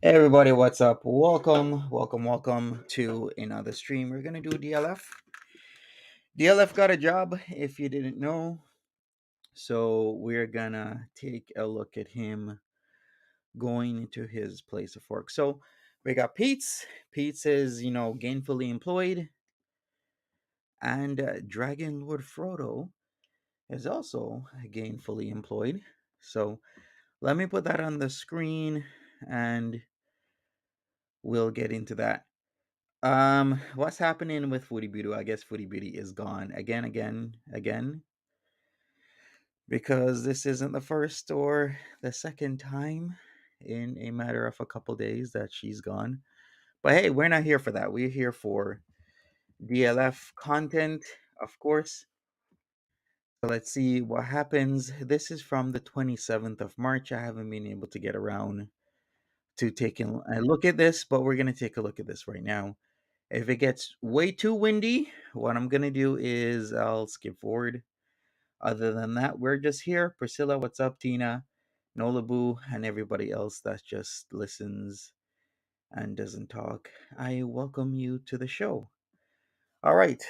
Hey everybody, what's up? Welcome to another stream. We're gonna do DLF. DLF got a job, if you didn't know. So we're gonna take a look at him going into his place of work. So we got Pete's. Pete's is, gainfully employed. And Dragon Lord Frodo is also gainfully employed. So let me put that on the screen and we'll get into that. What's happening with Footy Beauty? I guess Footy Beauty is gone again, because this isn't the first or the second time in a matter of a couple days that she's gone. But hey, we're not here for that. We're here for DLF content, of course. So let's see what happens. This is from the 27th of March. I haven't been able to get around to taking a look at this, but we're going to take a look at this right now. If it gets way too windy, what I'm going to do is I'll skip forward. Other than that, we're just here. Priscilla, what's up? Tina, Nolabu, and everybody else that just listens and doesn't talk. I welcome you to the show. All right.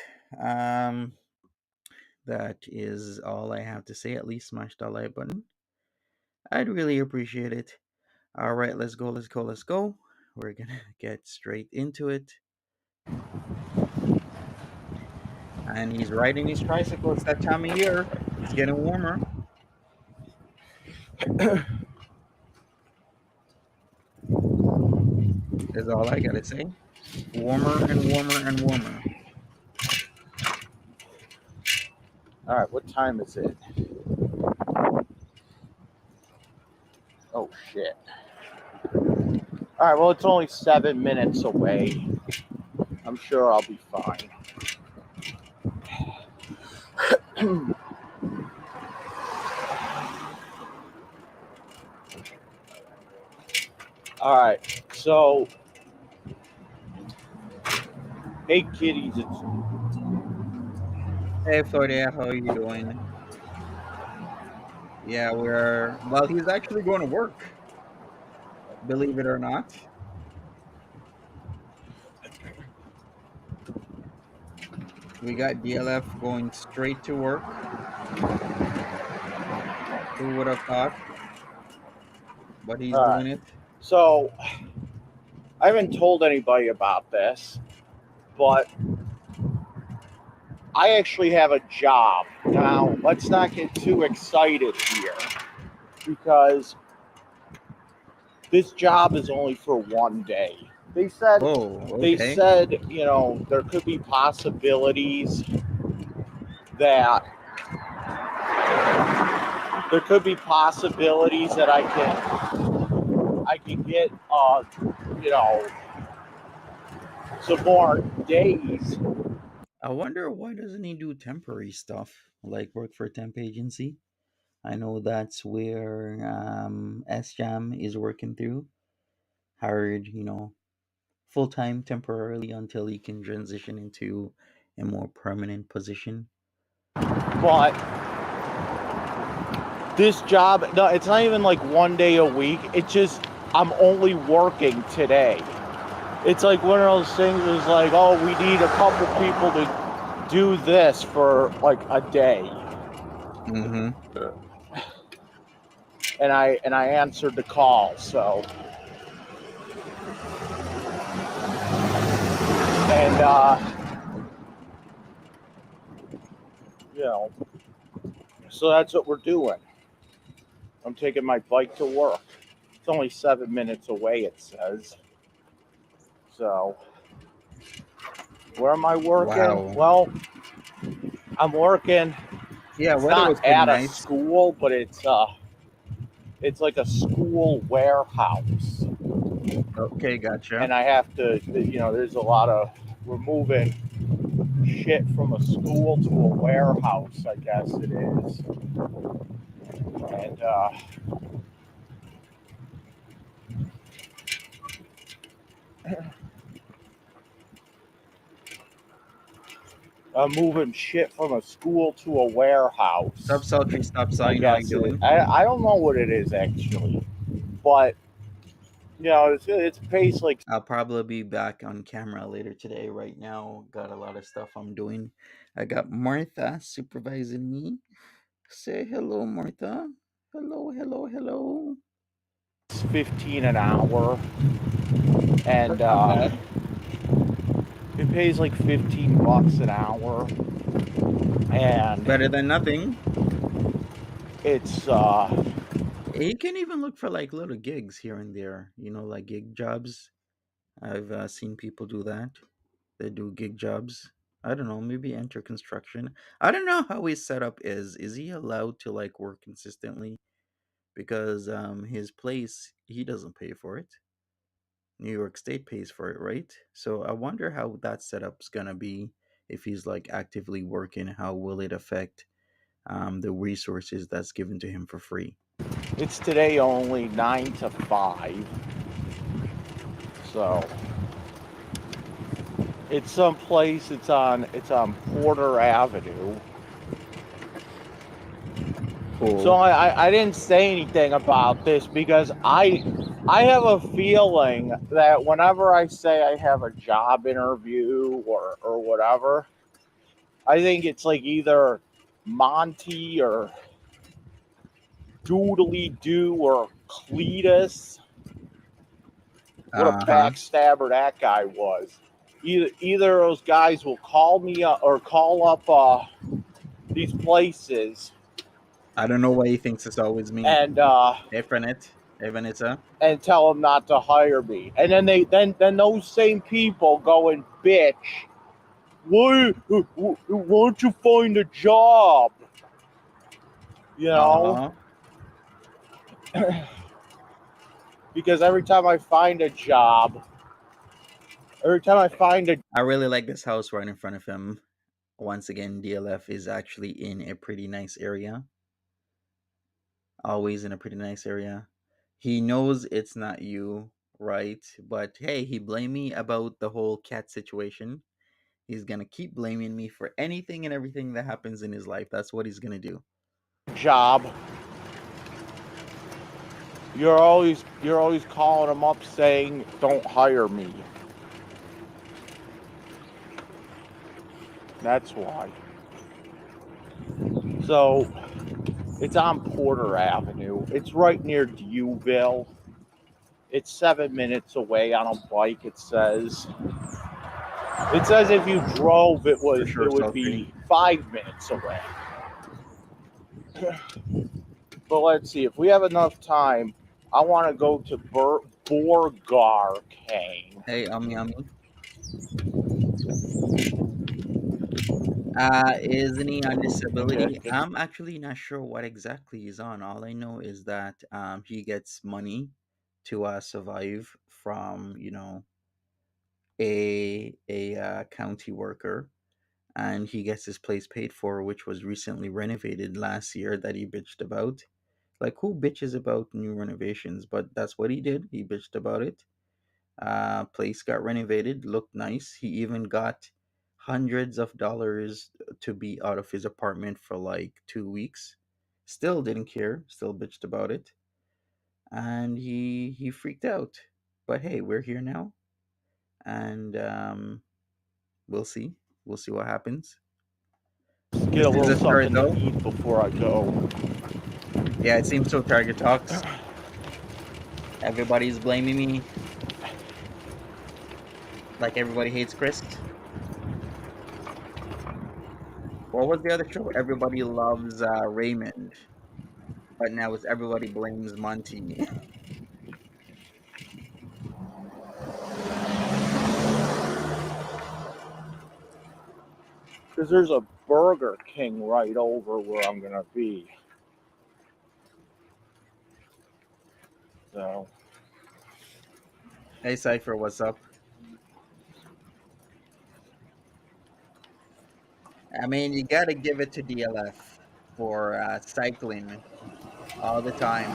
Um, that is all I have to say. At least smash that like button. I'd really appreciate it. All right, let's go. We're going to get straight into it. And he's riding his tricycle. It's that time of year. It's getting warmer. Is all I gotta say. Warmer and warmer and warmer. All right, what time is it? Oh, shit. All right, well, it's only 7 minutes away. I'm sure I'll be fine. All right, so, hey, kiddies, Hey Florida, how are you doing? Yeah, he's actually going to work, believe it or not. We got DLF going straight to work. Who would have thought? But he's all right. doing it. So, I haven't told anybody about this, but I actually have a job. Now, let's not get too excited here because this job is only for one day. They said Whoa, they okay. said, there could be possibilities that I can get some more days. I wonder why doesn't he do temporary stuff like work for a temp agency? I know that's where SJAM is working through. Hired, full time temporarily until he can transition into a more permanent position. But this job, no, it's not even like one day a week. It's just I'm only working today. It's like one of those things is like, oh, we need a couple people to do this for like a day. Mm-hmm. And I answered the call, so and so that's what we're doing. I'm taking my bike to work. It's only 7 minutes away, it says. So where am I working? Wow. Well, I'm working. Yeah, It's weather was not pretty at a nice. school, but it's like a school warehouse. Okay, gotcha. And I have to, there's a lot of, we're moving shit from a school to a warehouse, I guess it is. And I'm moving shit from a school to a Stop warehouse, sultry, stop I sign, how you guess it is. doing? I don't know what it is actually, but It's pays like I'll probably be back on camera later today. Right now, got a lot of stuff I'm doing. I got Martha supervising me. Say hello, Martha. Hello, hello, hello. 15 an hour, and That's not bad. it pays like $15 an hour, Better and than nothing. it's You can even look for like little gigs here and there, like gig jobs. I've seen people do that. They do gig jobs. I don't know, maybe enter construction. I don't know how his setup is. Is he allowed to like work consistently? Because his place, he doesn't pay for it. New York State pays for it, right? So I wonder how that setup's gonna be if he's like actively working. How will it affect the resources that's given to him for free? it's today only 9 to 5, so it's someplace. It's on Porter Avenue. So Cool. I didn't say anything about this because I have a feeling that whenever I say I have a job interview or whatever, I think it's like either Monty or Doodly Doo or Cletus. What a Uh huh. backstabber that guy was. Either of those guys will call me up or call up these places I don't know why he thinks it's always me. and Evanet, Evanita. and tell them not to hire me. And then then those same people go and bitch. Why don't you find a job? You Uh know, huh. because every time I find a I really like this house right in front of him. Once again, DLF is actually in a pretty nice area. Always in a pretty nice area. He knows it's not you, right? But hey, he blamed me about the whole cat situation. He's gonna keep blaming me for anything and everything that happens in his life. That's what he's gonna do. job, you're always calling them up saying don't hire me. That's why. So it's on Porter Avenue. It's right near Dewville. It's 7 minutes away on a bike. It says. It says if you drove, it For was sure, it would Selfie. be 5 minutes away. But let's see if we have enough time. I want to go to Borgar Kane. Hey, Yummy. Isn't he on disability? I'm actually not sure what exactly he's on. All I know is that he gets money to survive from a county worker, and he gets his place paid for, which was recently renovated last year that he bitched about. Like, who bitches about new renovations? But that's what he did. He bitched about it. Place got renovated, looked nice. He even got hundreds of dollars to be out of his apartment for like 2 weeks. Still didn't care. Still bitched about it, and he freaked out. But hey, we're here now, and we'll see. We'll see what happens. Get This a is little a start, something to though. eat before I go. Yeah, it seems so. Target talks. Everybody's blaming me. Like everybody hates Chris. What was the other show? Everybody loves Raymond. But now it's everybody blames Monty. Because there's a Burger King right over where I'm gonna be. So Hey Cypher, what's up? I mean, you gotta give it to DLF for cycling all the time.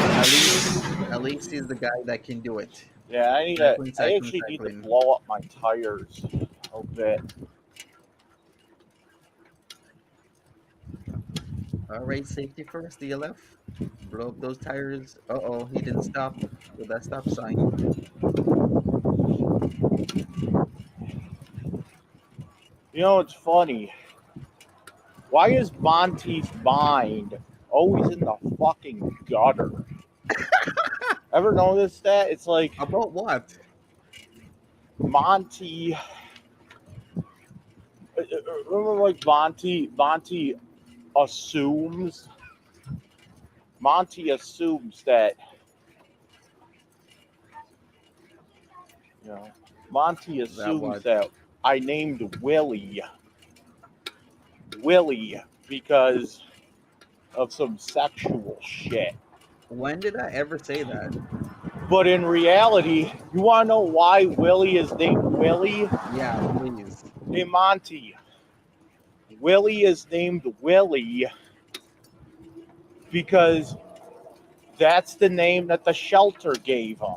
At least, at least he's the guy that can do it. yeah, Cycling, I cycling, actually need to cycling. blow up my tires a bit. All right, safety first, DLF. Blow up those tires. Uh-oh, he didn't stop with that stop sign. You know, it's funny. Why is Monty's mind always in the fucking gutter? Ever notice that? It's like About what? Monty. Remember, like Monty assumes. Monty assumes that you know. Monty That assumes what? that I named Willie because of some sexual shit. When did I ever say that? But in reality, you want to know why Willie is named Willie? Yeah, please. Hey, Monty. Willie is named Willie because that's the name that the shelter gave him.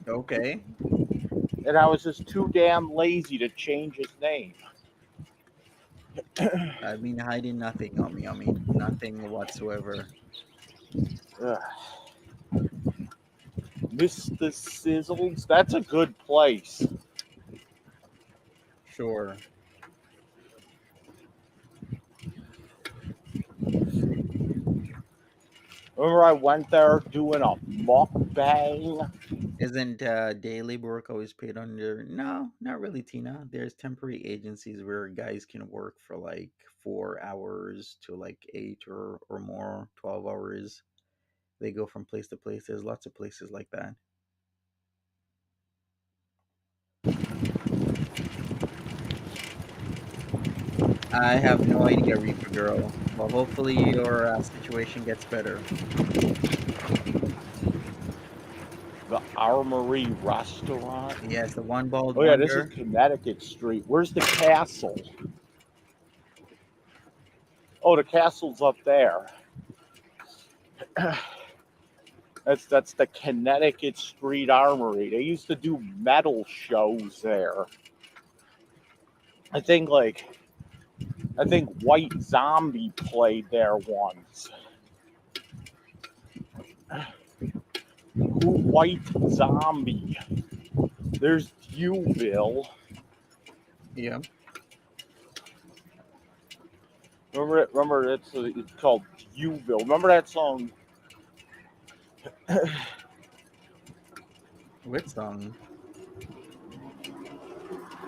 Okay. And I was just too damn lazy to change his name. I've been hiding nothing on me. I mean, nothing whatsoever. Ugh. Mr. Sizzles, that's a good place. Sure. Remember I went there doing a mukbang? Isn't day labor work always paid under? No, not really, Tina. There's temporary agencies where guys can work for like 4 hours to like 8 or more, 12 hours. They go from place to place. There's lots of places like that. I have no idea, Reaper Girl. Well, hopefully your situation gets better. The Armory Restaurant. Yes, the one bald Oh yeah, this is wonder. Connecticut Street. Where's the castle? Oh, the castle's up there. That's the Connecticut Street Armory. They used to do metal shows there. I think White Zombie played there once. Who White Zombie? There's you, Bill. Yeah. Remember it's called You, Bill. Remember that song? Which song?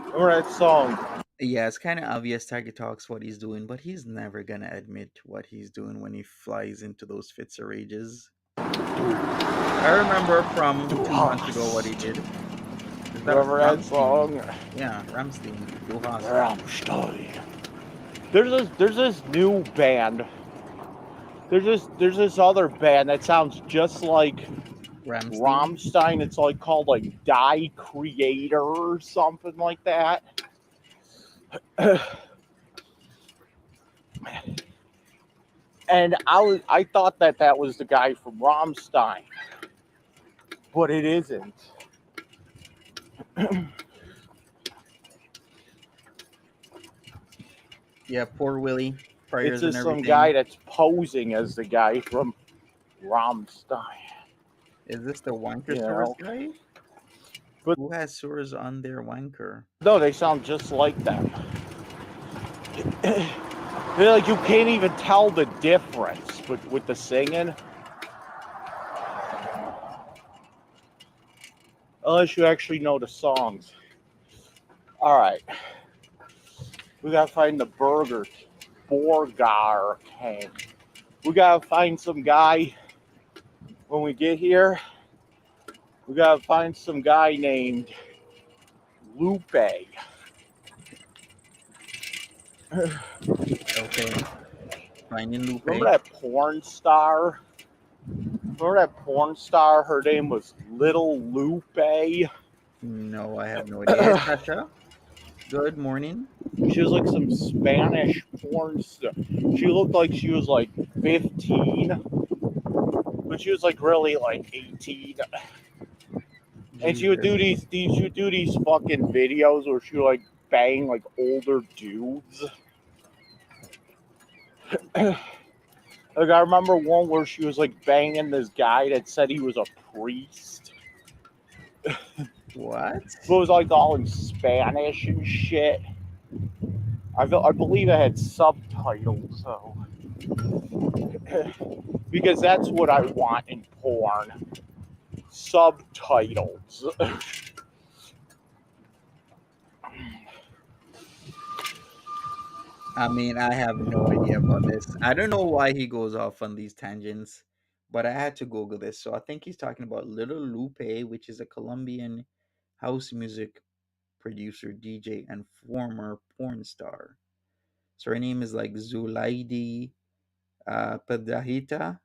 Remember that song? Yeah, it's kind of obvious Tiger talks what he's doing, but he's never gonna admit what he's doing when he flies into those fits or rages. I remember from Du 2 months ago what he hast. did. Is that Remember that Ramstein? song? Yeah, Ramstein. Du hast. Rammstein. There's this new band. There's this other band that sounds just like Ramstein? Rammstein. It's like called like Die Creator or something like that. And I thought that was the guy from Rammstein, but it isn't. Yeah, poor Willie. It's Prayers and just some guy everything. that's posing as the guy from Rammstein. Is this the You Wankersaurus know, guy? but Who has sores on their wanker? no, they sound just like them. They're like you can't even tell the difference with the singing, unless you actually know the songs. All right, we gotta find the Burger King. We gotta find some guy when we get here. We gotta find some guy named Lupe. Okay. Finding Remember Lupe. that porn star? Remember that porn star? Her name was Little Lupe. No, I have no idea. Hey, Sasha. Good morning. She was like some Spanish porn star. She looked like she was like 15, but she was like really like 18. And she would Jesus. do these fucking videos where she would like bang like older dudes. And Like I remember one where she was like banging this guy that said he was a priest. What? But it was like all in Spanish and shit. I believe it had subtitles, so because that's what I want in porn. Subtitles. I mean, I have no idea about this. I don't know why he goes off on these tangents, but I had to Google this. So I think he's talking about Little Lupe, which is a Colombian house music producer, DJ, and former porn star. So her name is like Zulaidi Pedahita,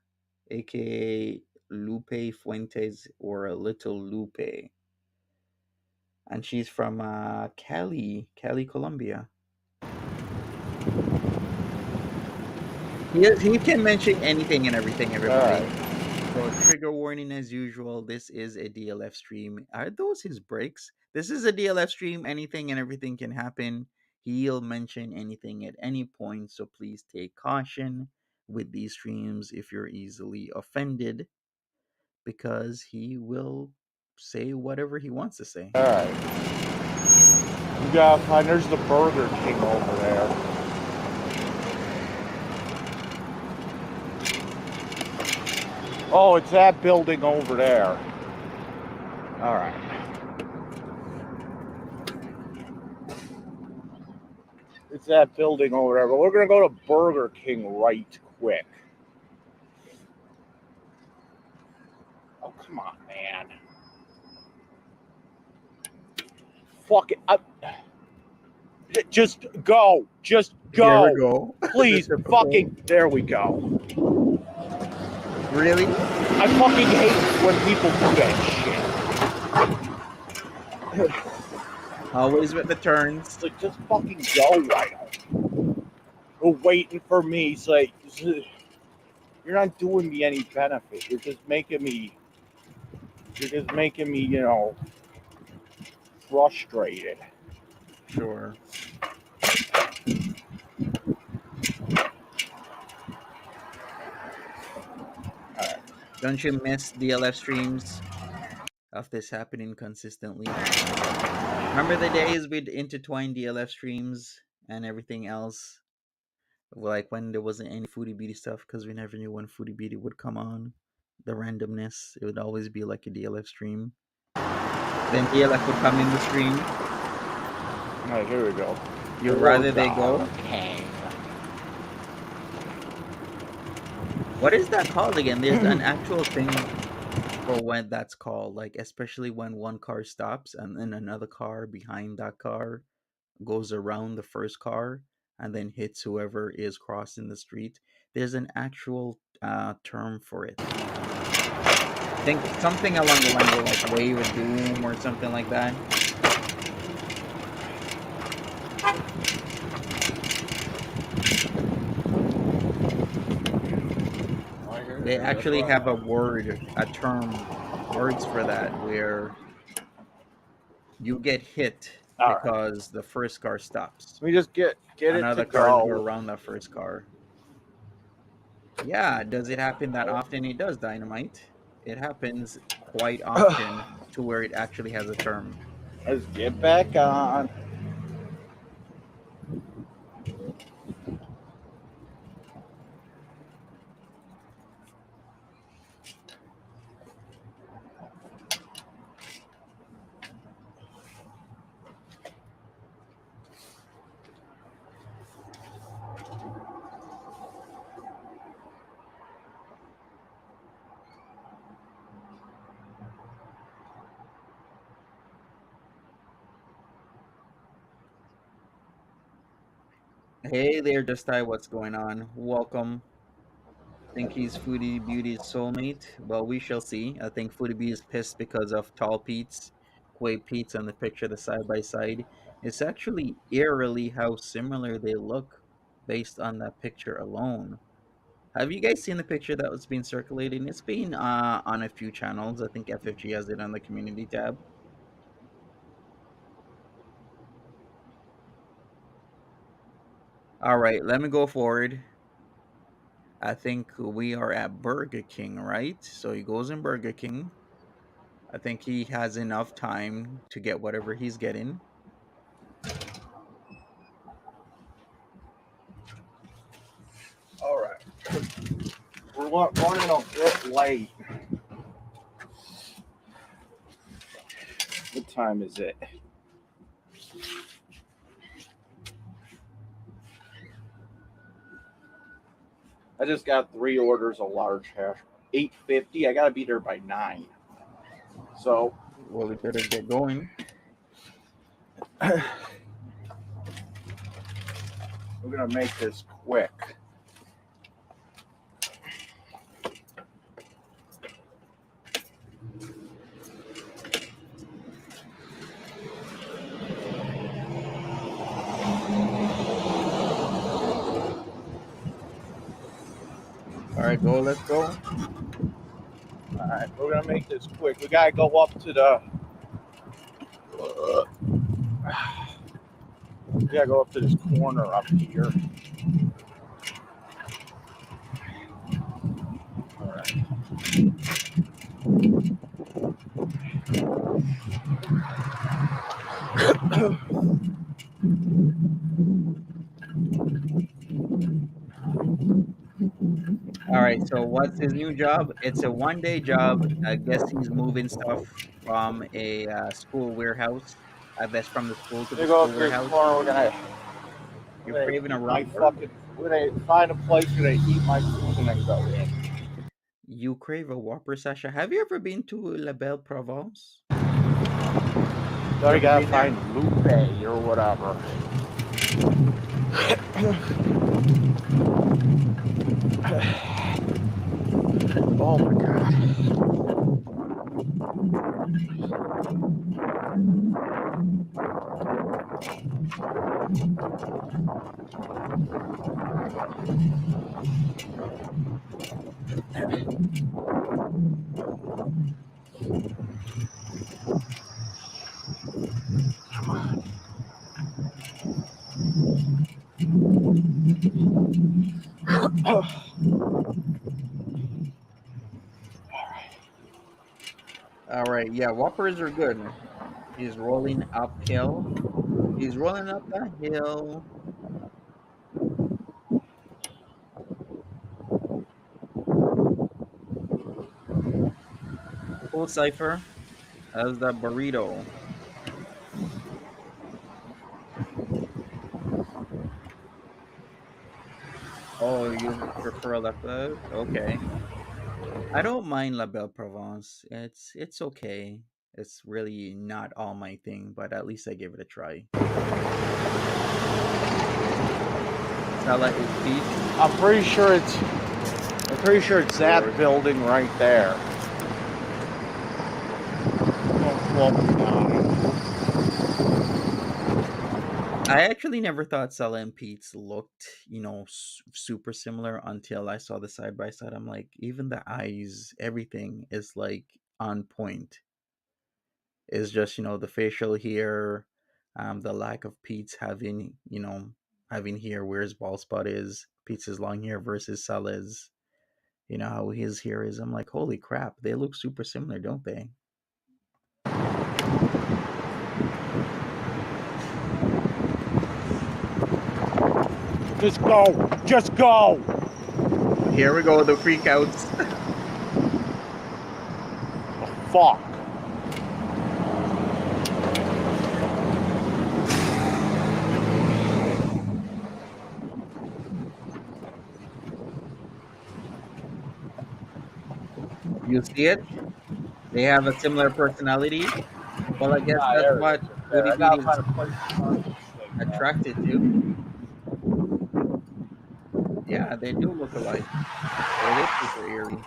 aka Lupe Fuentes or Little Lupe. And she's from Cali, Colombia. He can mention anything and everything, everybody. Alright. So trigger warning as usual. This is a DLF stream. Are those his breaks? This is a DLF stream. Anything and everything can happen. He'll mention anything at any point. So please take caution with these streams if you're easily offended, because he will say whatever he wants to say. Alright. We gotta find, there's the Burger King over there. Oh, it's that building over there. Alright. It's that building over there, but we're gonna go to Burger King right quick. Oh, come on, man. Fuck it. Just go. Just Here we go. go. The Please, typical. fucking. There we go. Really? I fucking hate when people do that shit. Always with the turns. It's like, just fucking go right now. You're waiting for me. It's like, you're not doing me any benefit. You're just making me, frustrated. Sure. Don't you miss DLF streams of this happening consistently? Remember the days we'd intertwine DLF streams and everything else? Like when there wasn't any Foodie Beauty stuff, because we never knew when Foodie Beauty would come on. The randomness, it would always be like a DLF stream. Then DLF would come in the stream. Alright, here we go. You'd rather they go? Okay. What is that called again? There's an actual thing for when that's called, like especially when one car stops and then another car behind that car goes around the first car and then hits whoever is crossing the street. There's an actual term for it. I think something along the lines of like wave of doom or something like that. They actually have a word, a term, words for that, where you get hit Alright. because the first car stops. Let me just get Another it to cars go go. around that first car. Yeah, does it happen that often? It does, Dynamite. It happens quite often to where it actually has a term. Let's get back on. Hey there, Just I, what's going on? Welcome. Think he's Foodie Beauty's soulmate? Well, we shall see. I think Foodie Beauty is pissed because of Tall Pete's, Quay Pete's on the picture, the side by side. It's actually eerily how similar they look based on that picture alone. Have you guys seen the picture that was being circulating? It's been on a few channels. I think FFG has it on the community tab. All right, let me go forward. I think we are at Burger King, right? So he goes in Burger King. I think he has enough time to get whatever he's getting. All right. We're running a bit late. What time is it? I just got 3 orders of large hash. 8:50. I gotta be there by 9. So Well, we better get going. we're gonna make this quick. All right, go. Let's go. All right, we're gonna make this quick. We gotta go up to the. We gotta go up to this corner up here. All right. All right. So, what's his new job? It's a one-day job. I guess he's moving stuff from a school warehouse. I guess from the school to We the go school up to this warehouse. corner. You're craving a We're gonna find a place. We're gonna eat my food and then go in. You crave a Whopper, Sasha. Have you ever been to La Belle Provence? So You we ever gotta been there? find Lupe or whatever. Oh my god. All right. Yeah, Whoppers are good. He's rolling uphill. He's rolling up the hill. Full cipher as the burrito. Oh, you prefer La Belle? Okay. I don't mind La Belle Provence. It's okay. It's really not all my thing, but at least I give it a try. Sala is Pete's. I'm pretty sure it's. I'm pretty sure it's that Lord. building right there. I actually never thought Sella and Pete's looked, super similar until I saw the side by side. I'm like, even the eyes, everything is like on point. It's just, the facial hair, the lack of Pete's having hair where his bald spot is, Pete's is long hair versus Sala's, how his hair is. I'm like, holy crap, they look super similar, don't they? Just go. Just go. Here we go, the freakouts. Fuck. You see it? They have a similar personality. Well, I guess Ah, that's there it what is. Right there. Goody I Beat gotta is find a place to park this thing, man. attracted to. Yeah, they do look alike. It is super eerie.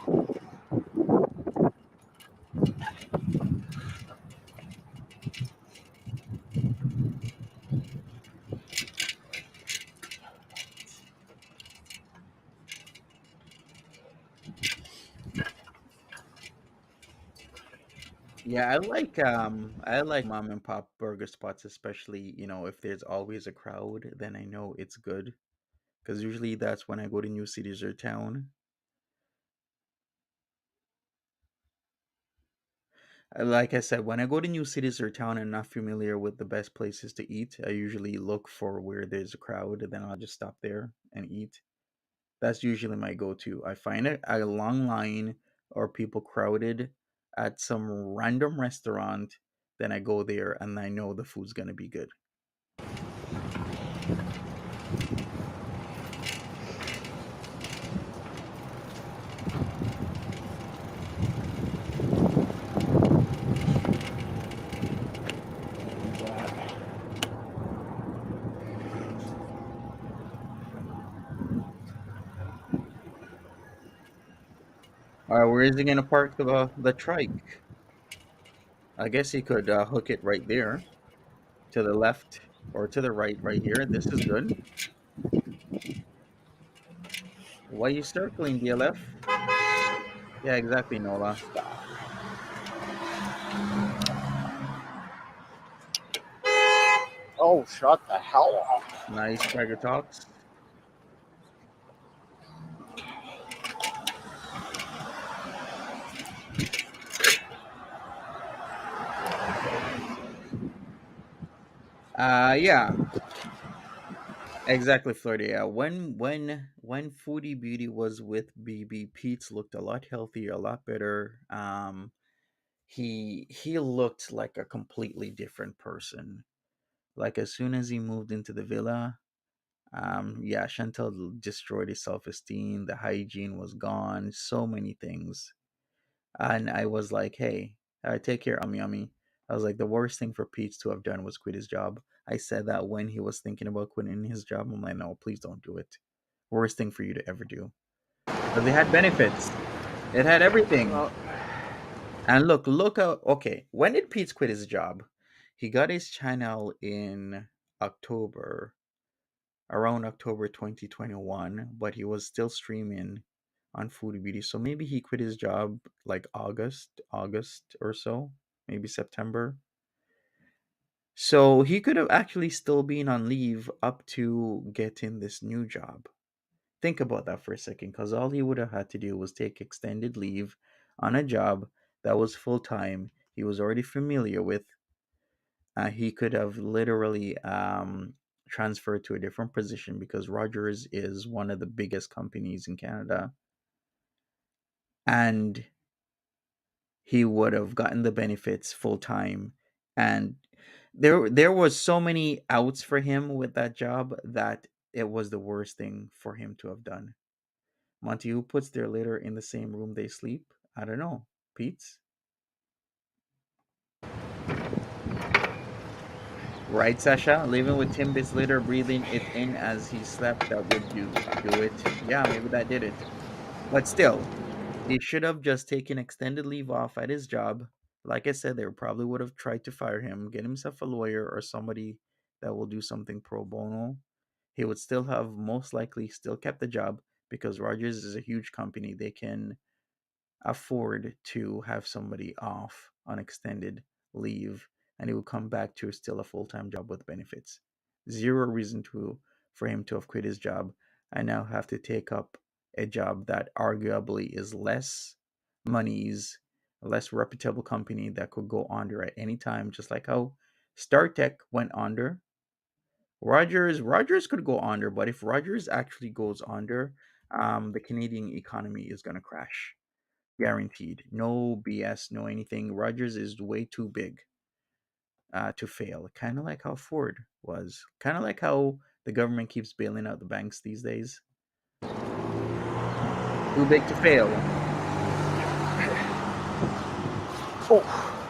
Yeah, I like mom and pop burger spots, especially, if there's always a crowd, then I know it's good. because usually that's when I go to new cities or town. Like I said, when I go to new cities or town and not familiar with the best places to eat, I usually look for where there's a crowd, and then I'll just stop there and eat. That's usually my go-to. I find a long line or people crowded at some random restaurant, then I go there and I know the food's gonna be good. All right, where is he gonna park the trike? I guess he could hook it right there to the left or to the right, right here. This is good. Why are you circling, DLF? Yeah, exactly, Nola. Oh, shut the hell up. Nice Tiger Talks. Yeah, exactly, Florida. Yeah, when Foodie Beauty was with BB, Pete's looked a lot healthier, a lot better. He looked like a completely different person. Like as soon as he moved into the villa, yeah, Chantel destroyed his self esteem. The hygiene was gone. So many things. And I was like, hey, take care, Ummy Ummy. I was like, the worst thing for Pete to have done was quit his job. I said that when he was thinking about quitting his job. I'm like, no, please don't do it. Worst thing for you to ever do. Because it had benefits. It had everything. Uh, And look out. Okay, when did Pete quit his job? He got his channel in October, around October 2021, but he was still streaming on Food Beauty. So maybe he quit his job like August or so, maybe September. So he could have actually still been on leave up to getting this new job. Think about that for a second, because all he would have had to do was take extended leave on a job that was full time, he was already familiar with. He could have literally transferred to a different position because Rogers is one of the biggest companies in Canada, and he would have gotten the benefits full time. And there was so many outs for him with that job that it was the worst thing for him to have done. Monty, who puts their litter in the same room they sleep? I don't know. Pete's? Right, Sasha? Living with Timbit's litter, breathing it in as he slept, that would do it. Yeah, maybe that did it. But still, he should have just taken extended leave off at his job. Like I said, they probably would have tried to fire him, get himself a lawyer or somebody that will do something pro bono. He would still have most likely still kept the job because Rogers is a huge company. They can afford to have somebody off on extended leave, and he would come back to still a full-time job with benefits. Zero reason to for him to have quit his job and now have to take up a job that arguably is less monies, a less reputable company that could go under at any time, just like how StarTech went under. Rogers could go under, but if Rogers actually goes under, the Canadian economy is going to crash, guaranteed. No BS, no anything. Rogers is way too big to fail. Kind of like how Ford was. Kind of like how the government keeps bailing out the banks these days. Too big to fail. oh,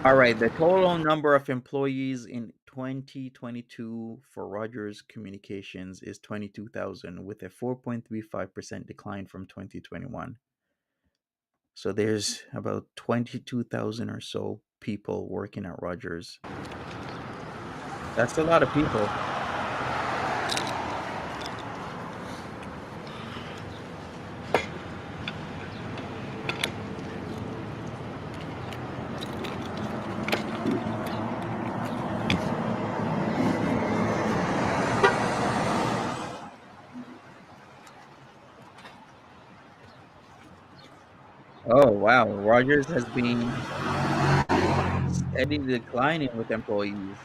All right, the total number of employees in 2022 for Rogers Communications is 22,000, with a 4.35% decline from 2021. So there's about 22,000 or so people working at Rogers. That's a lot of people. wow, Rogers has been steadily declining with employees.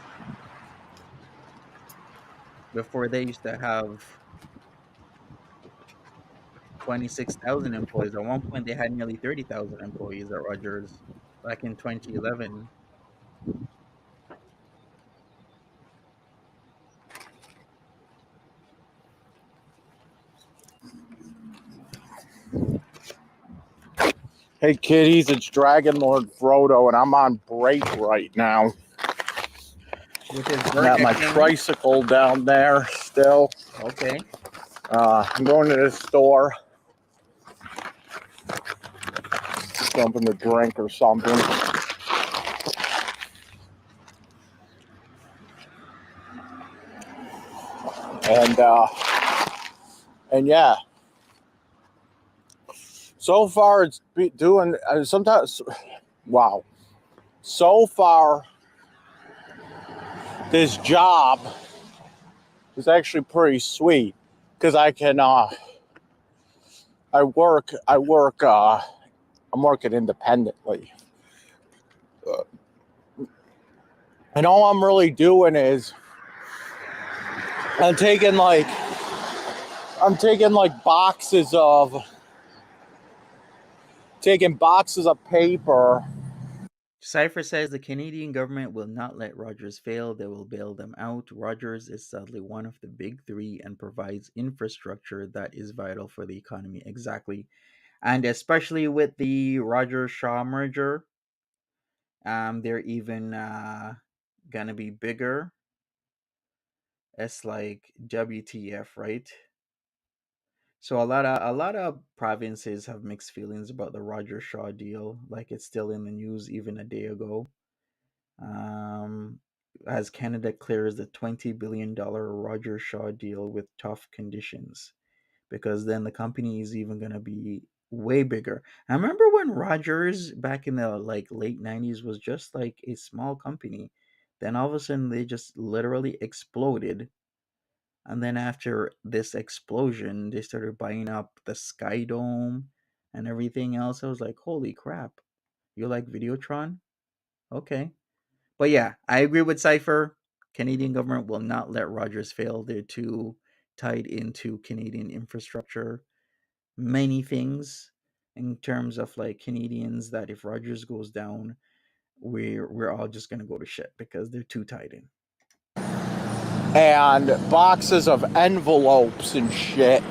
Before they used to have 26,000 employees. At one point, they had nearly 30,000 employees at Rogers back in 2011. Hey kiddies, it's Dragon Lord Frodo, and I'm on break right now. With his Got burger my king. tricycle down there still. Okay. I'm going to the store, something to drink or something. And yeah, so far it's doing. Sometimes, wow. So far, this job is actually pretty sweet because I can. I work. I'm working independently, and all I'm really doing is I'm taking like boxes of paper. Cypher says the Canadian government will not let Rogers fail. They will bail them out. Rogers is sadly one of the big three and provides infrastructure that is vital for the economy. Exactly. And especially with the Rogers Shaw merger, they're even gonna be bigger. It's like WTF, right? So a lot of provinces have mixed feelings about the Roger Shaw deal. Like it's still in the news even a day ago. Um, as Canada clears the $20 billion Roger Shaw deal with tough conditions, because then the company is even gonna be way bigger. I remember when Rogers back in the like late 90s was just like a small company. Then all of a sudden they just literally exploded, and then after this explosion, they started buying up the Sky Dome and everything else. I was like, holy crap. You like Videotron? Okay. But yeah, I agree with Cypher. Canadian government will not let Rogers fail. They're too tied into Canadian infrastructure. Many things in terms of like Canadians that if Rogers goes down, we're all just gonna go to shit because they're too tied in. And boxes of envelopes and shit.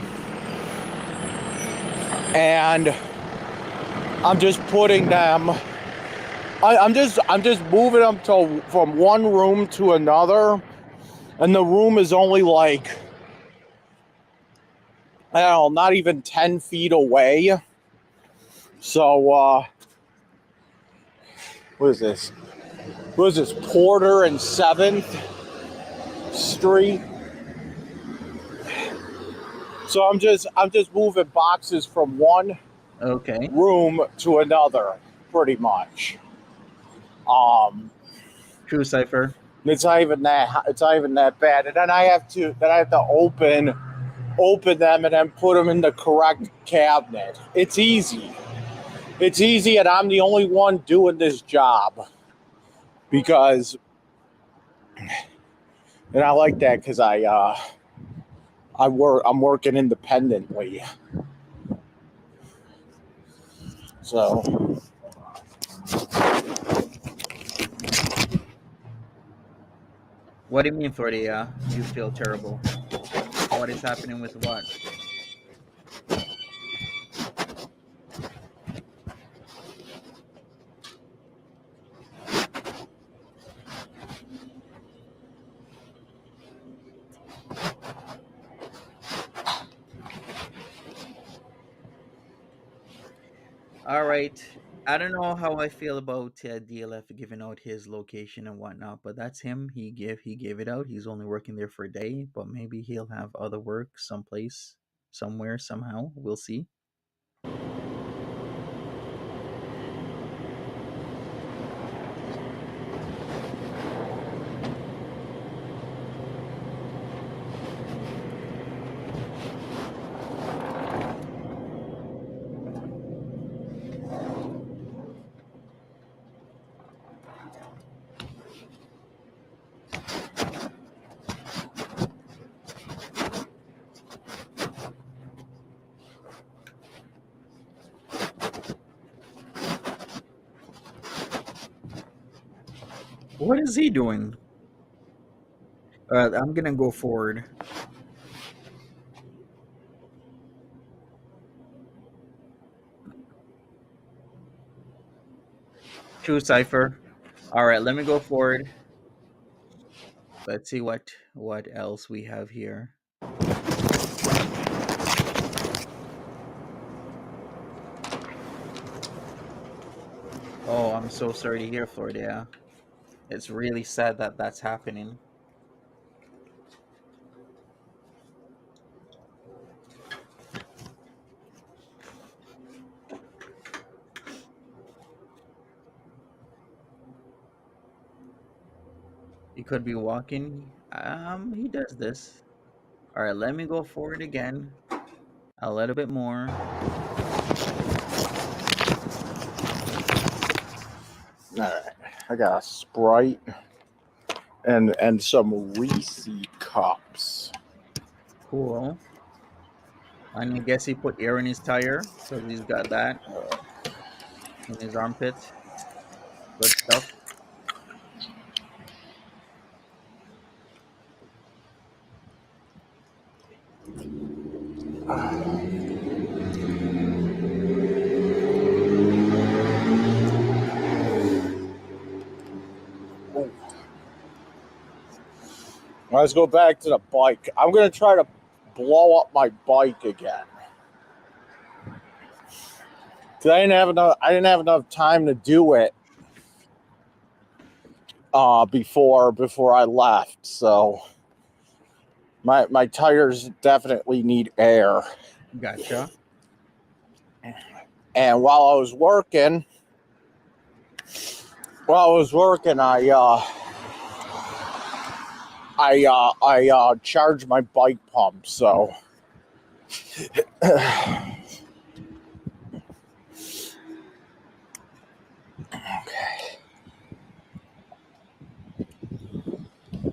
And I'm just putting them. I'm just moving them from one room to another, and the room is only like, I don't know, not even 10 feet away. So what is this? What is this? Porter and 7th Street. So I'm just moving boxes from one Okay. room to another, pretty much. Um, True Cypher. it's not even that bad. And then I have to open them and then put them in the correct cabinet. It's easy. It's easy, and I'm the only one doing this job because, and I like that because I'm working independently. So What do you mean, Florida? You feel terrible. What is happening with what? All right. I don't know how I feel about DLF giving out his location and whatnot, but that's him. He gave it out. He's only working there for a day, but maybe he'll have other work someplace, somewhere, somehow. We'll see. What is he doing? I'm gonna go forward. True cipher. All right, let me go forward. Let's see what else we have here. Oh, I'm so sorry to hear, Florida. It's really sad that that's happening. He could be walking. He does this. All right, let me go forward again. A little bit more. All right, I got a Sprite and some Reese cups. Cool. And I guess he put air in his tire because he's got that in his armpit. Good stuff. Let's go back to the bike. I'm gonna try to blow up my bike again. Cause I didn't have enough time to do it before I left. So my tires definitely need air. Gotcha. And while I was working, I charged my bike pump. So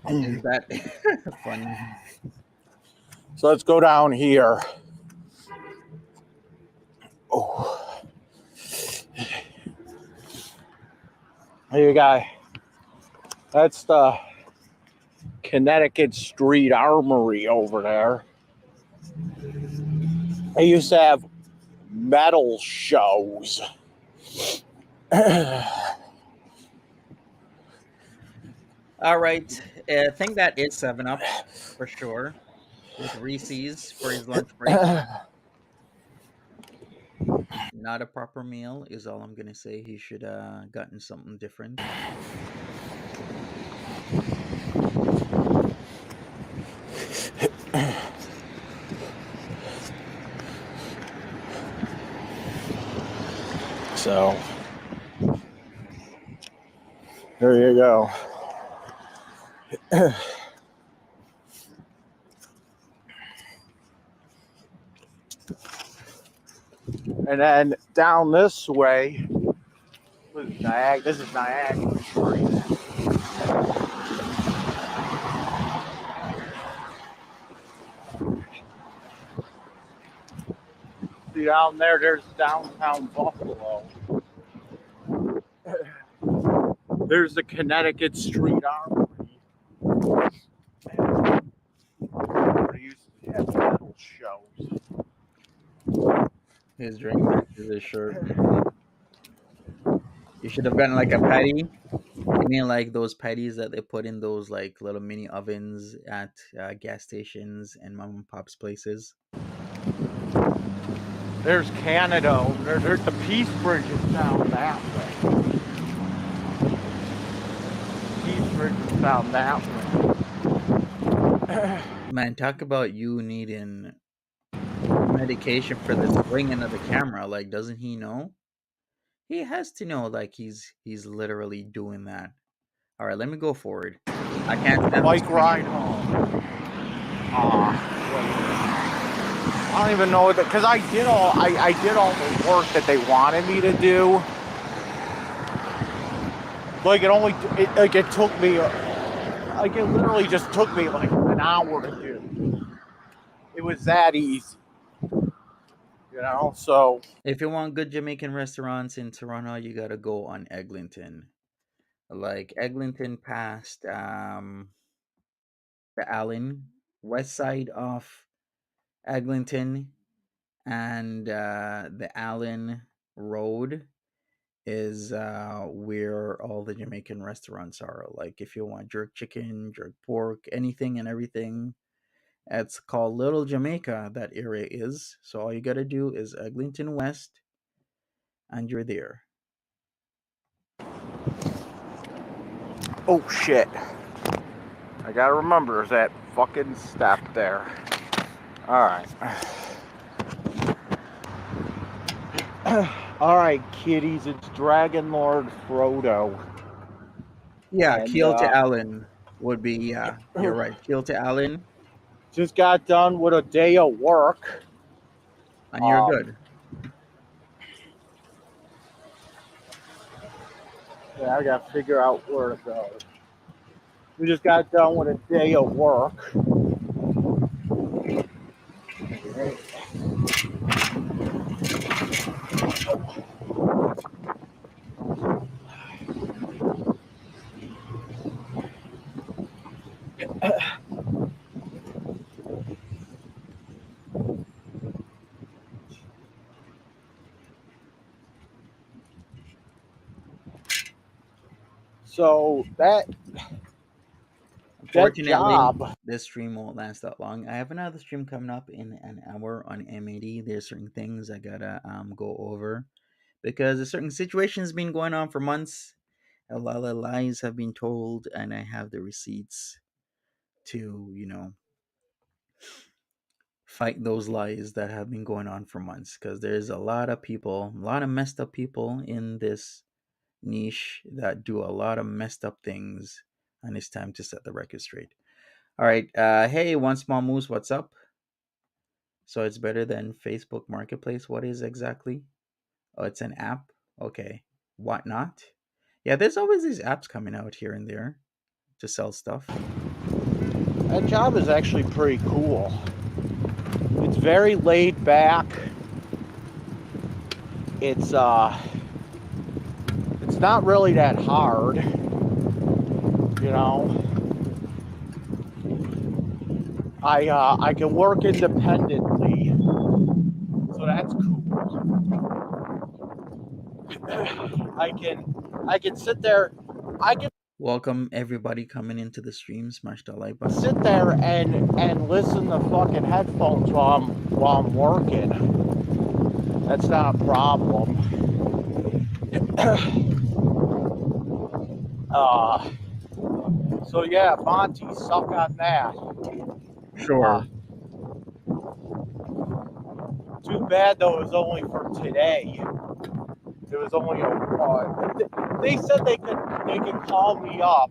Is that funny? so let's go down here. Oh, here you go. That's the Connecticut Street Armory over there. They used to have metal shows. All right. I think that is 7 Up for sure. With Reese's for his lunch break. Not a proper meal is all I'm gonna say. He should gotten something different. So there you go. And then down this way, this is Niagara Street. See down there, there's downtown Buffalo. There's the Connecticut Street Armory. They used to have metal shows. His drink matches his shirt. You should have gotten like a patty. I mean, like those patties that they put in those like little mini ovens at gas stations and mom and pop's places. There's Canada. There's the Peace Bridge is down that way. Peace Bridge is down that way. Man, talk about you needing medication for the swinging of the camera. Like, doesn't he know? He has to know. Like, he's literally doing that. All right, let me go forward. I can't stand this Bike swinging. ride home. I don't even know that because I did all the work that they wanted me to do. Like it took me like it literally just took me like an hour to do. It was that easy, you know. So If you want good Jamaican restaurants in Toronto, you gotta go on Eglinton. like Eglinton past the Allen, west side of Eglinton, and the Allen Road is where all the Jamaican restaurants are. Like if you want jerk chicken, jerk pork, anything and everything, it's called Little Jamaica. That area is. So all you gotta do is Eglinton West, and you're there. Oh shit. I gotta remember that fucking step there. Alright. Alright, kiddies, it's Dragon Lord Frodo. Yeah, And Keel to Allen would be, yeah, you're right. Keel to Allen, just got done with a day of work. and you're good. Yeah, I gotta figure out where to go. We just got done with a day of work. So that Unfortunately, job. this stream won't last that long. I have another stream coming up in an hour on MAD. There's certain things I gotta go over because a certain situation's been going on for months. A lot of lies have been told, and I have the receipts to, fight those lies that have been going on for months. Because there's a lot of people, a lot of messed up people in this niche that do a lot of messed up things, and it's time to set the record straight. All right, hey, one small moose, what's up? So it's better than Facebook Marketplace. What is exactly? Oh, it's an app. Okay, what not? Yeah, there's always these apps coming out here and there to sell stuff. That job is actually pretty cool. It's very laid back. It's not really that hard, you know. I can work independently, so that's cool. I can sit there. I can Welcome everybody coming into the stream. Smash the like button. sit there and listen to fucking headphones while I'm working. That's not a problem. So yeah, Monty, suck on that. Sure. Too bad though, it was only for today. It was only they said they could call me up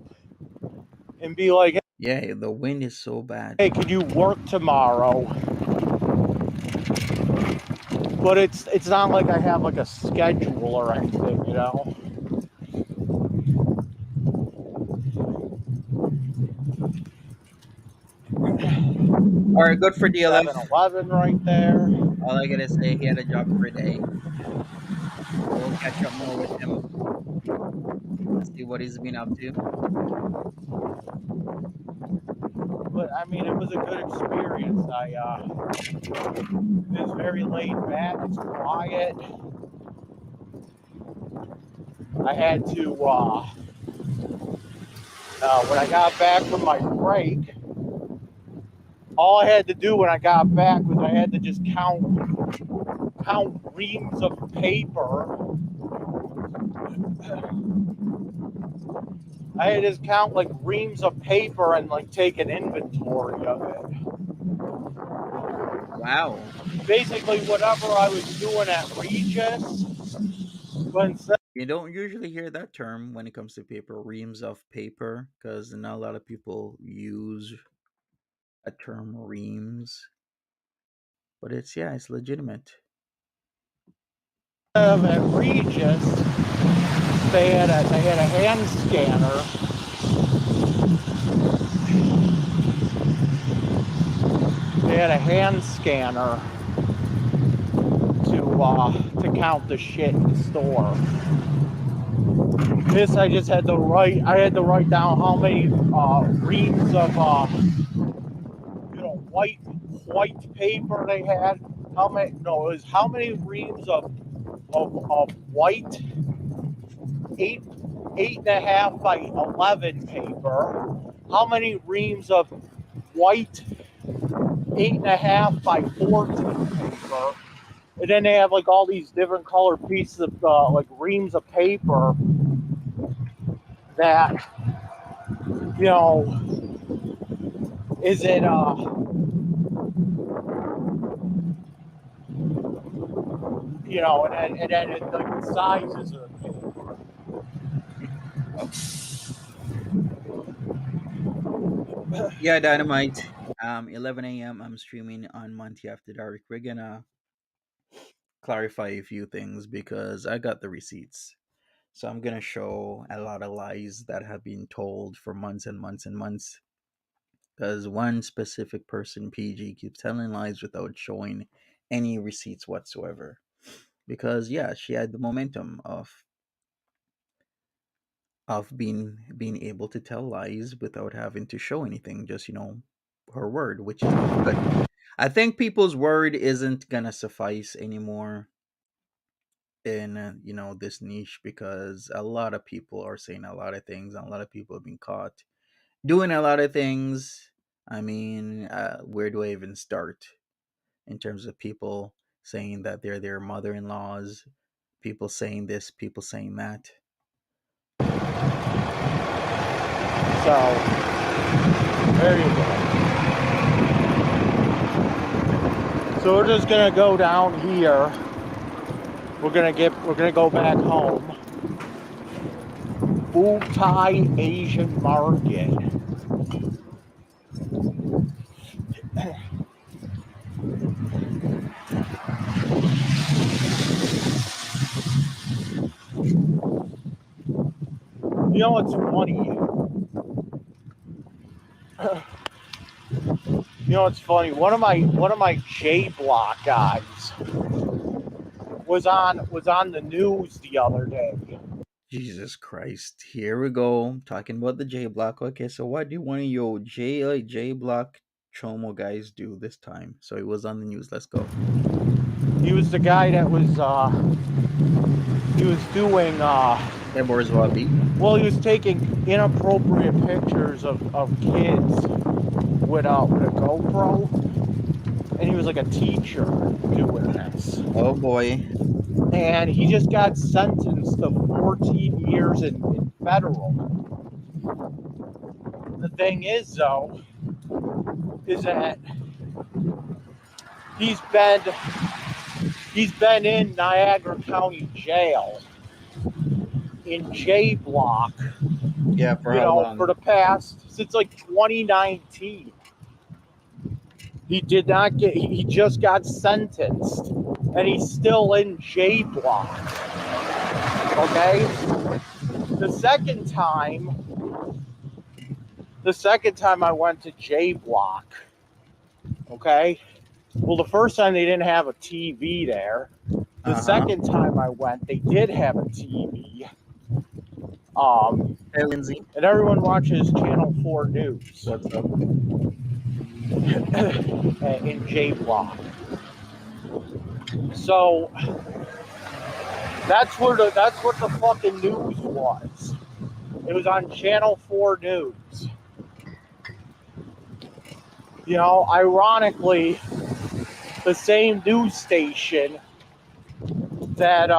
and be like, Yeah, the wind is so bad. hey, can you work tomorrow? But it's not like I have like a schedule or anything, you know. All right, good for DLF. 7-Eleven right there. All I gotta say, he had a job for a day. We'll catch up more with him. See what he's been up to. But I mean, it was a good experience. It's very laid back. It's quiet. I had to when I got back from my break. All I had to do when I got back was I had to just count reams of paper. I had to just count like reams of paper and like take an inventory of it. Wow. Basically, whatever I was doing at Regis, but instead You don't usually hear that term when it comes to paper, reams of paper, because not a lot of people use a term reams. But it's legitimate. of at Regis, they had a hand scanner. They had a hand scanner to count the shit in the store. this I just had to write. I had to write down how many reams of white paper they had. How many? No, it was how many reams of white 8.5 by 11 paper. How many reams of white 8.5 by 14 paper? And then they have like all these different color pieces of like reams of paper that you know is it and then it, like the sizes of the paper. Yeah, Dynamite. 11 a.m. I'm streaming on Monty After Dark. We're gonna clarify a few things because I got the receipts. So I'm gonna show a lot of lies that have been told for months and months and months. Because one specific person, PG, keeps telling lies without showing any receipts whatsoever. Because yeah, she had the momentum of being able to tell lies without having to show anything, just her word, which is not good. I think people's word isn't gonna suffice anymore in this niche because a lot of people are saying a lot of things and a lot of people have been caught doing a lot of things. I mean, where do I even start in terms of people saying that they're their mother-in-laws, people saying this, people saying that. So there you go. So we're just gonna go down here. We're gonna go back home. Wu Thai Asian Market. You know what's funny? You know what's funny? One of my J Block guys was on the news the other day. Jesus Christ. Here we go. Talking about the J Block. Okay, so what do one of your J Block Chomo guys do this time? So he was on the news. Let's go. He was the guy that was he was doing Hey, Bourgeois B. well, he was taking inappropriate pictures of kids with a GoPro, and he was like a teacher doing this. Oh boy. And he just got sentenced to 14 years in federal. The thing is, though, is that he's been he's been in Niagara County Jail in J Block, Yeah, for how for long? the past since like 2019. He did not get. He just got sentenced, and he's still in J Block. Okay. The second time, the second time I went to J Block. Okay. Well, the first time they didn't have a TV there. The Uh huh. second time I went, they did have a TV. Hey, Lindsay. And everyone watches Channel 4 News What's up? in J Block. So that's what the fucking news was. It was on Channel 4 News. Ironically, the same news station that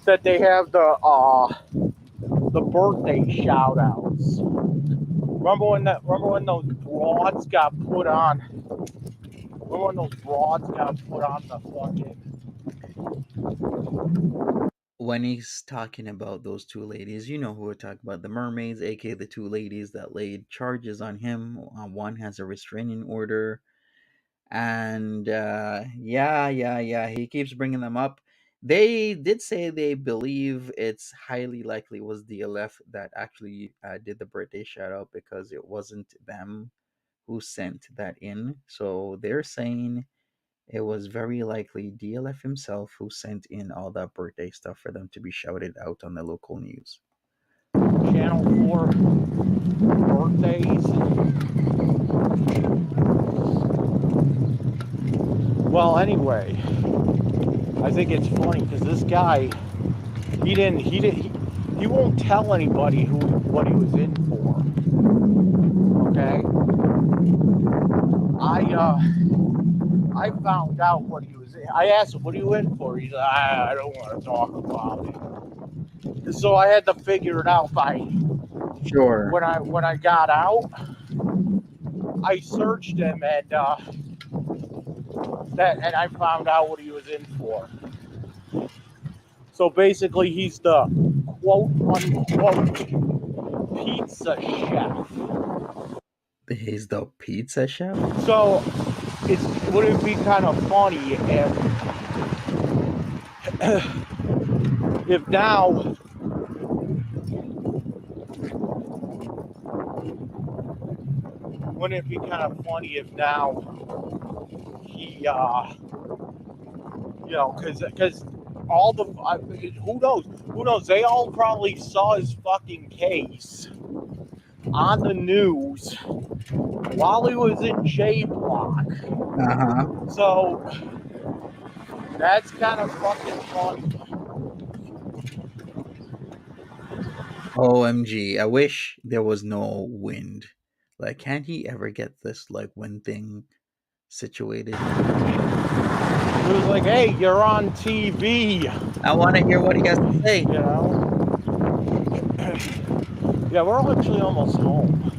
that they have the birthday shout outs. Remember when those broads got put on? Remember when those broads got put on the fucking? When he's talking about those two ladies, you know who we're talking about, the mermaids, aka the two ladies that laid charges on him. One has a restraining order, and yeah, he keeps bringing them up. They did say they believe it's highly likely it was DLF that actually did the birthday shout out because it wasn't them who sent that in. So they're saying it was very likely DLF himself who sent in all that birthday stuff for them to be shouted out on the local news. Channel 4 birthdays. Well, anyway, I think it's funny because this guy, he won't tell anybody what he was in for. Okay, I found out what he was in. I asked him, "What are you in for?" He's like, "I don't want to talk about it." And so I had to figure it out by Sure. when I got out. I searched him and I found out what he was in for. So basically, he's the quote unquote pizza chef. He's the pizza chef? So would it be kind of funny if now wouldn't it be kind of funny if now he because all the who knows they all probably saw his fucking case on the news while he was in J Block. Uh-huh. So that's kind of fucking funny. OMG. I wish there was no wind. Like, can't he ever get this, like, wind thing situated? It was like, hey, you're on TV. I want to hear what he has to say. You know? Yeah, we're actually almost home.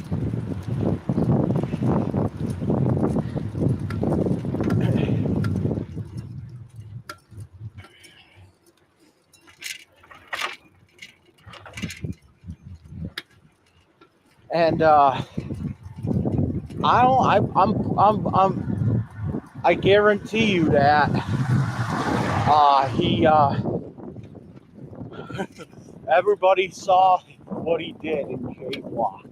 And I guarantee you that he everybody saw what he did in J Block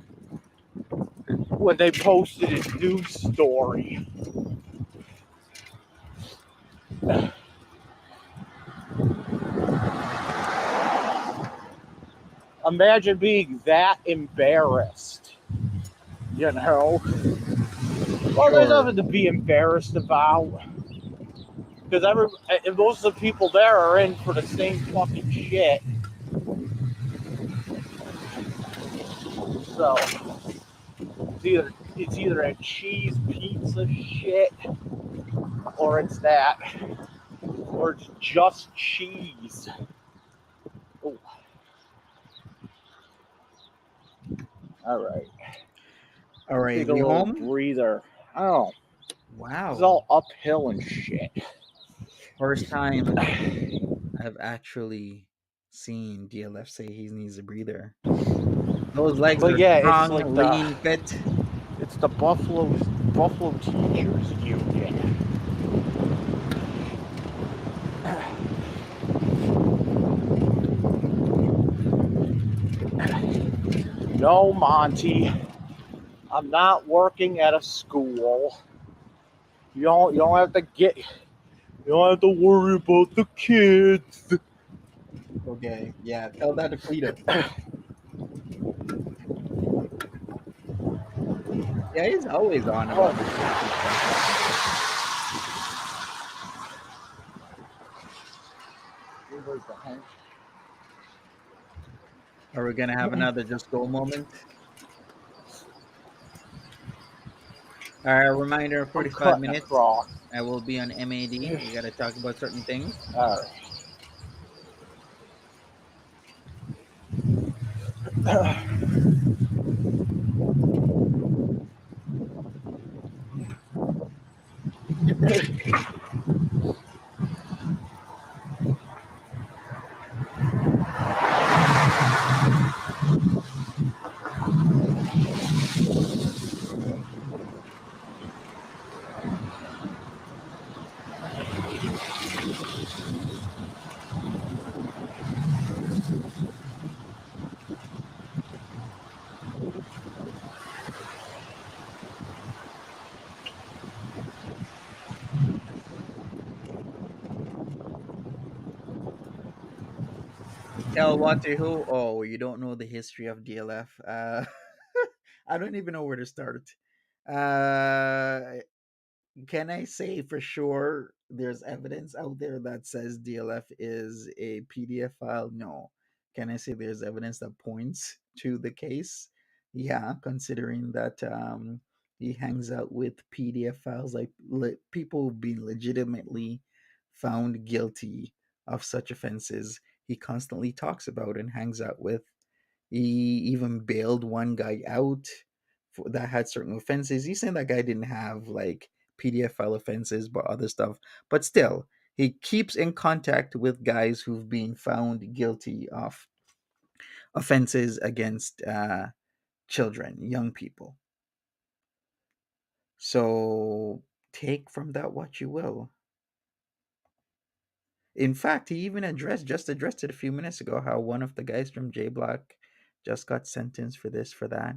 when they posted his news story. Imagine being that embarrassed, you know? Well, there's Sure. nothing to be embarrassed about. Because most of the people there are in for the same fucking shit. So, it's either a cheese pizza shit, or it's that, or it's just cheese. Ooh. All right. All right, Take a we little home? breather. Oh, it's Wow. all uphill and shit. First time I've actually seen DLF say he needs a breather. Those legs But are yeah, it's strong, like lean, fit. it's the Buffalo Teachers Union. No, Monty, I'm not working at a school. You don't have to worry about the kids. Okay, yeah, tell that to Cletus. Yeah, he's always on about the safety stuff. Are we gonna have another just go moment? All right, reminder: I'm 45 cutting minutes. across. I will be on MAD. We got to talk about certain things. All right. Tell what to who? Oh, you don't know the history of DLF. I don't even know where to start. Uh, can I say for sure there's evidence out there that says DLF is a PDF file? No. Can I say there's evidence that points to the case? Yeah, considering that he hangs out with PDF files, like people being legitimately found guilty of such offenses, he constantly talks about and hangs out with. He even bailed one guy out that had certain offenses. He's saying that guy didn't have like PDF file offenses, but other stuff. But still, he keeps in contact with guys who've been found guilty of offenses against children, young people. So take from that what you will. In fact, he even addressed it a few minutes ago how one of the guys from J Block just got sentenced for this, for that.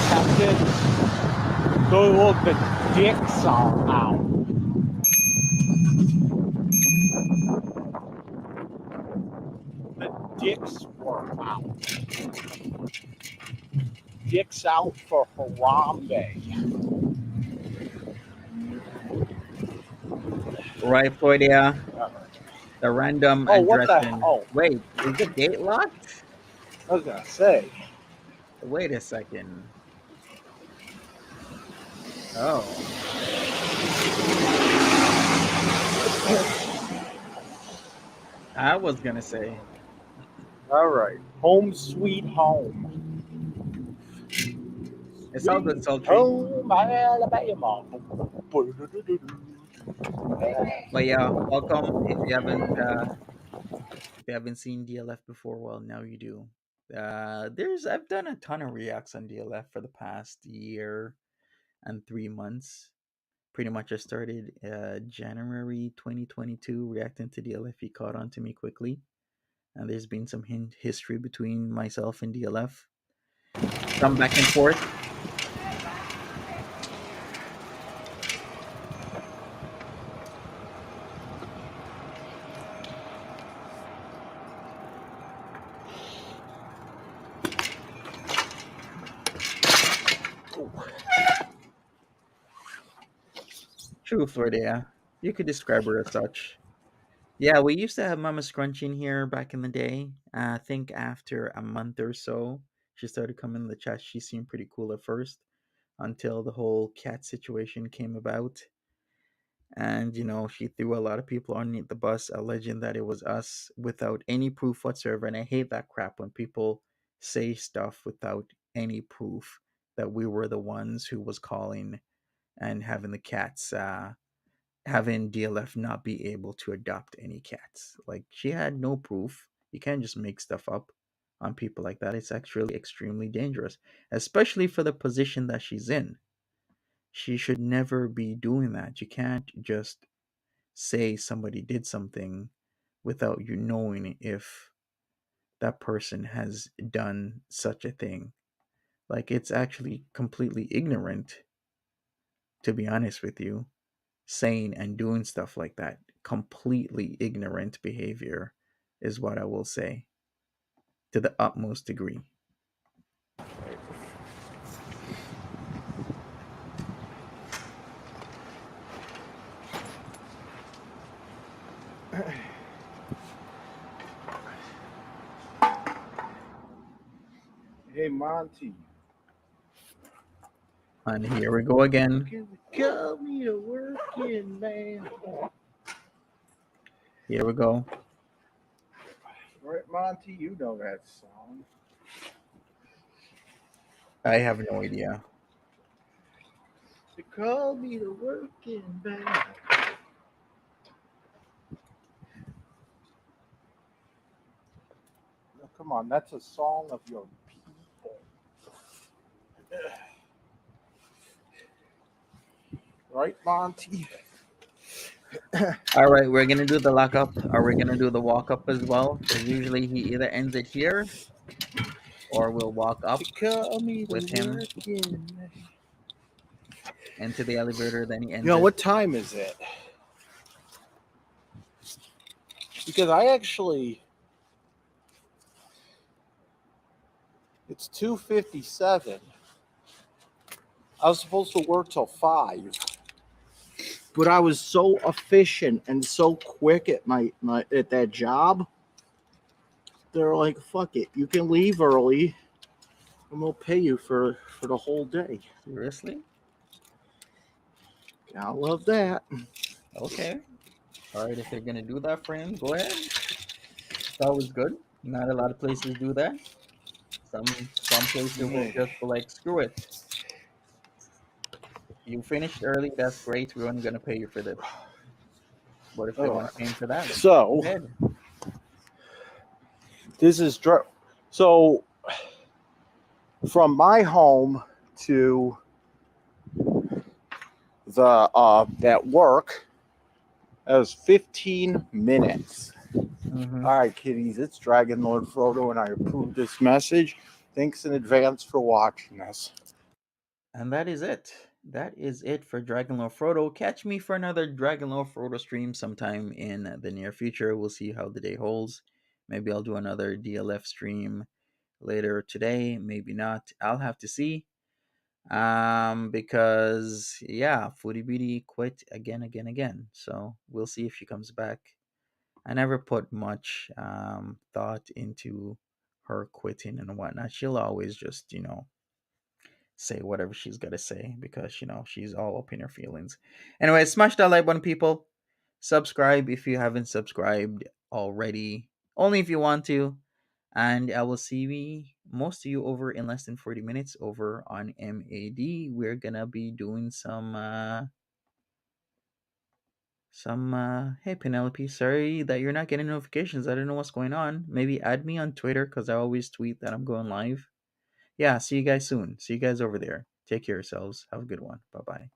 Captain, go look, the dicks are out. The dicks were out. Dicks out for Harambe. Right for the random Oh, what the addressing. hell? Wait, is the gate locked? I was gonna say. Wait a second. Oh, I was gonna say All right, home sweet home. it's all good, Sweet sultry. home Alabama. But yeah, welcome. If you haven't seen DLF before, well, now you do. There's I've done a ton of reacts on DLF for the past year and 3 months. Pretty much I started January 2022 reacting to DLF. He caught on to me quickly, and there's been some history between myself and DLF. Some back and forth. True, Florida. You could describe her as such. Yeah, we used to have Mama Scrunch in here back in the day. I think after a month or so, she started coming in the chat. She seemed pretty cool at first until the whole cat situation came about. And, she threw a lot of people underneath the bus, alleging that it was us without any proof whatsoever. And I hate that crap when people say stuff without any proof that we were the ones who was calling and having the cats having DLF not be able to adopt any cats. Like, she had no proof. You can't just make stuff up on people like that. It's actually extremely dangerous, especially for the position that she's in. She should never be doing that. You can't just say somebody did something without you knowing if that person has done such a thing. Like, it's actually completely ignorant, to be honest with you, saying and doing stuff like that. Completely ignorant behavior is what I will say, to the utmost degree. Hey, Monty. And here we go again. Can we call me a working man? Here we go. Right, Monty, you know that song. I have no idea. They call me the working man. No, come on, that's a song of your people. Right, Monty? All right, we're gonna do the lockup. Are we gonna do the walk up as well? Because usually he either ends it here or we'll walk You up call me to with him work in. into the elevator. Then he You ends know, it. what time is it? Because I actually, it's 2:57. I was supposed to work till 5. But I was so efficient and so quick at my at that job. They're like, "Fuck it, you can leave early, and we'll pay you for the whole day." Seriously? I love that. Okay. All right. If they're gonna do that for him, go ahead. It's always good. Not a lot of places do that. Some places will just be like, screw it. You finished early. That's great. We're only gonna pay you for this. But if they All want right. to pay him for that, go So ahead. this is so from my home to the that work. That was 15 minutes. Hmm. All right, kiddies, it's Dragon Lord Frodo, and I approve this message. Thanks in advance for watching this. And that is it. That is it for Dragon Lord Frodo. Catch me for another Dragon Lord Frodo stream sometime in the near future. We'll see how the day holds. Maybe I'll do another DLF stream later today. Maybe not. I'll have to see. Because yeah, Foodie Beauty quit again. So we'll see if she comes back. I never put much thought into her quitting and whatnot. She'll always just, say whatever she's got to say because, she's all up in her feelings. Anyway, smash that like button, people. Subscribe if you haven't subscribed already. Only if you want to. And I will see most of you over in less than 40 minutes over on MAD. We're gonna be doing hey Penelope, sorry that you're not getting notifications. I don't know what's going on. Maybe add me on Twitter because I always tweet that I'm going live. Yeah, see you guys soon. See you guys over there. Take care of yourselves. Have a good one. Bye bye.